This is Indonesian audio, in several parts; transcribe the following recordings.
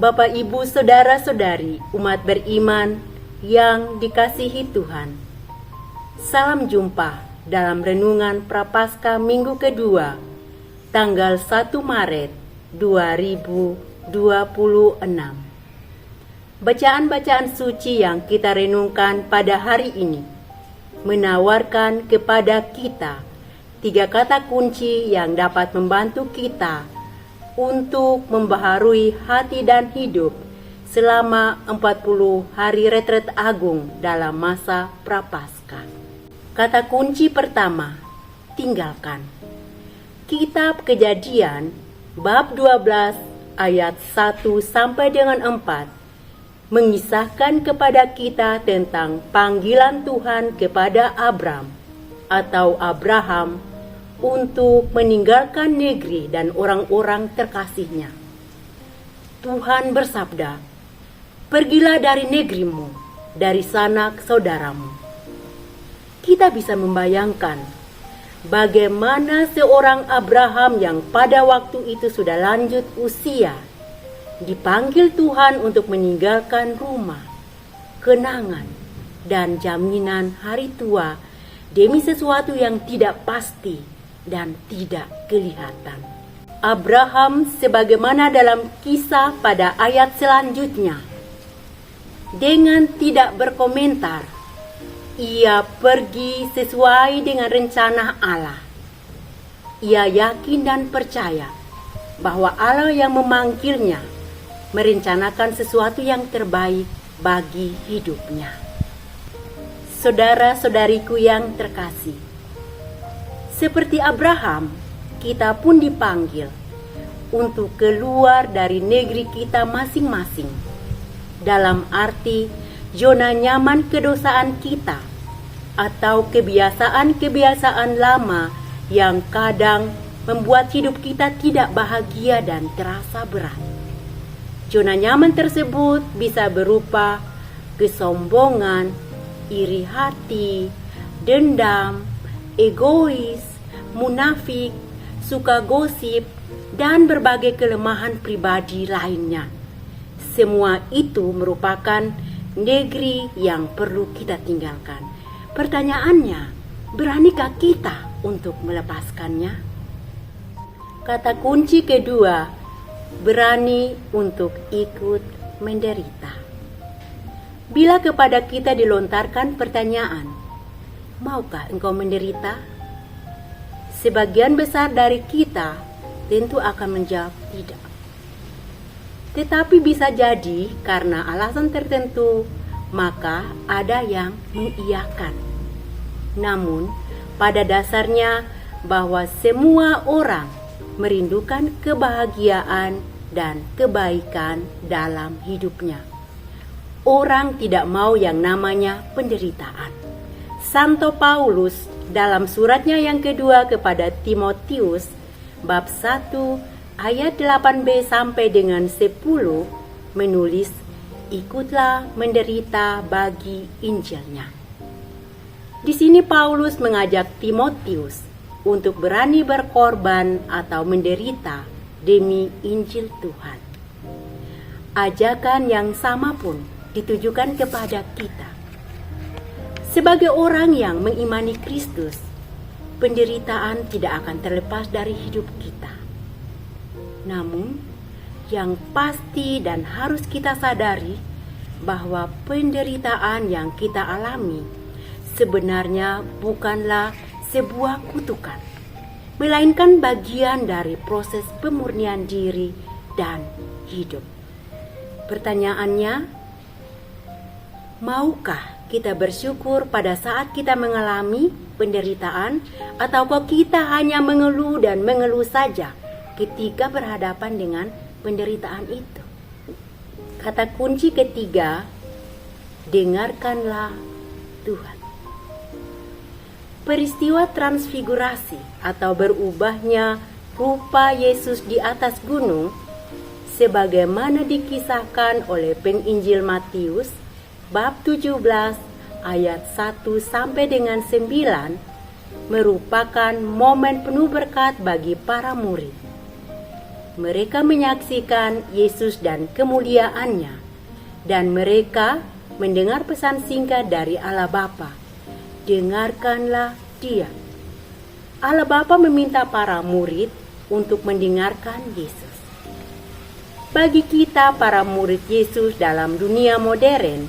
Bapak, Ibu, Saudara-saudari, umat beriman yang dikasihi Tuhan. Salam jumpa dalam Renungan Prapaskah Minggu kedua, tanggal 1 Maret 2026. Bacaan-bacaan suci yang kita renungkan pada hari ini menawarkan kepada kita 3 kata kunci yang dapat membantu kita untuk membaharui hati dan hidup selama 40 hari retret agung dalam masa Prapaskah. Kata kunci pertama, tinggalkan. Kitab Kejadian bab 12 ayat 1 sampai dengan 4 mengisahkan kepada kita tentang panggilan Tuhan kepada Abram atau Abraham untuk meninggalkan negeri dan orang-orang terkasihnya. Tuhan bersabda, "Pergilah dari negerimu, dari sanak saudaramu." Kita bisa membayangkan bagaimana seorang Abraham yang pada waktu itu sudah lanjut usia dipanggil Tuhan untuk meninggalkan rumah, kenangan, dan jaminan hari tua demi sesuatu yang tidak pasti dan tidak kelihatan. Abraham sebagaimana dalam kisah pada ayat selanjutnya, dengan tidak berkomentar, ia pergi sesuai dengan rencana Allah. Ia yakin dan percaya bahwa Allah yang memanggilnya merencanakan sesuatu yang terbaik bagi hidupnya. Saudara-saudariku yang terkasih, seperti Abraham, kita pun dipanggil untuk keluar dari negeri kita masing-masing. Dalam arti zona nyaman kedosaan kita atau kebiasaan-kebiasaan lama yang kadang membuat hidup kita tidak bahagia dan terasa berat. Zona nyaman tersebut bisa berupa kesombongan, iri hati, dendam, egois, munafik, suka gosip, dan berbagai kelemahan pribadi lainnya. Semua itu merupakan negeri yang perlu kita tinggalkan. Pertanyaannya, beranikah kita untuk melepaskannya? Kata kunci kedua, berani untuk ikut menderita. Bila kepada kita dilontarkan pertanyaan, maukah engkau menderita? Sebagian besar dari kita tentu akan menjawab tidak. Tetapi bisa jadi karena alasan tertentu, maka ada yang mengiyakan. Namun, pada dasarnya bahwa semua orang merindukan kebahagiaan dan kebaikan dalam hidupnya. Orang tidak mau yang namanya penderitaan. Santo Paulus dalam suratnya yang kedua kepada Timotius bab 1 ayat 8b sampai dengan 10 menulis, ikutlah menderita bagi Injilnya. Di sini Paulus mengajak Timotius untuk berani berkorban atau menderita demi Injil Tuhan. Ajakan yang sama pun ditujukan kepada kita. Sebagai orang yang mengimani Kristus, penderitaan tidak akan terlepas dari hidup kita. Namun, yang pasti dan harus kita sadari bahwa penderitaan yang kita alami sebenarnya bukanlah sebuah kutukan, melainkan bagian dari proses pemurnian diri dan hidup. Pertanyaannya, maukah kita bersyukur pada saat kita mengalami penderitaan, ataukah kita hanya mengeluh dan mengeluh saja ketika berhadapan dengan penderitaan itu? Kata kunci ketiga, dengarkanlah Tuhan. Peristiwa transfigurasi atau berubahnya rupa Yesus di atas gunung, sebagaimana dikisahkan oleh penginjil Matius bab 17 ayat 1 sampai dengan 9 merupakan momen penuh berkat bagi para murid. mereka menyaksikan Yesus dan kemuliaannya, dan mereka mendengar pesan singkat dari Allah Bapa. Dengarkanlah Dia. Allah Bapa meminta para murid untuk mendengarkan Yesus. Bagi kita para murid Yesus dalam dunia modern,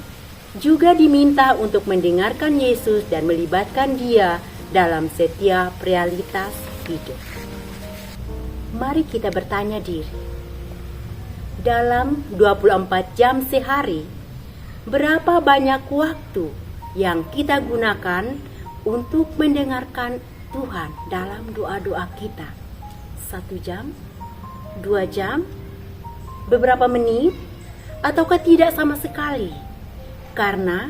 juga diminta untuk mendengarkan Yesus dan melibatkan Dia dalam setiap realitas hidup. Mari kita bertanya diri, dalam 24 jam sehari, berapa banyak waktu yang kita gunakan untuk mendengarkan Tuhan dalam doa-doa kita? 1 jam? 2 jam? Beberapa menit? Ataukah tidak sama sekali? Karena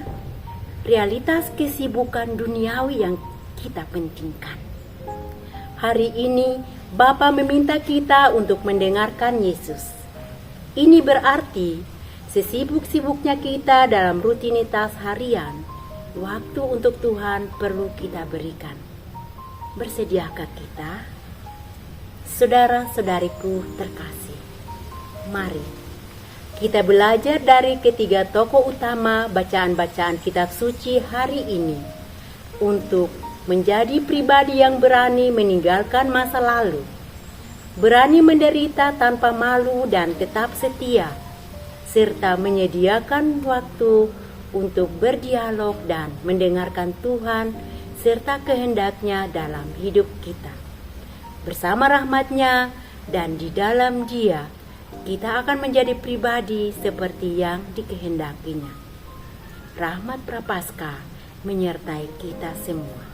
realitas kesibukan duniawi yang kita pentingkan. Hari ini Bapa meminta kita untuk mendengarkan Yesus. Ini berarti sesibuk-sibuknya kita dalam rutinitas harian, waktu untuk Tuhan perlu kita berikan. Bersediakah kita? Saudara-saudariku terkasih, mari kita belajar dari ketiga tokoh utama bacaan-bacaan kitab suci hari ini untuk menjadi pribadi yang berani meninggalkan masa lalu, berani menderita tanpa malu dan tetap setia, serta menyediakan waktu untuk berdialog dan mendengarkan Tuhan serta kehendak-Nya dalam hidup kita. Bersama rahmat-Nya dan di dalam Dia, kita akan menjadi pribadi seperti yang dikehendakinya. Rahmat Prapaskah menyertai kita semua.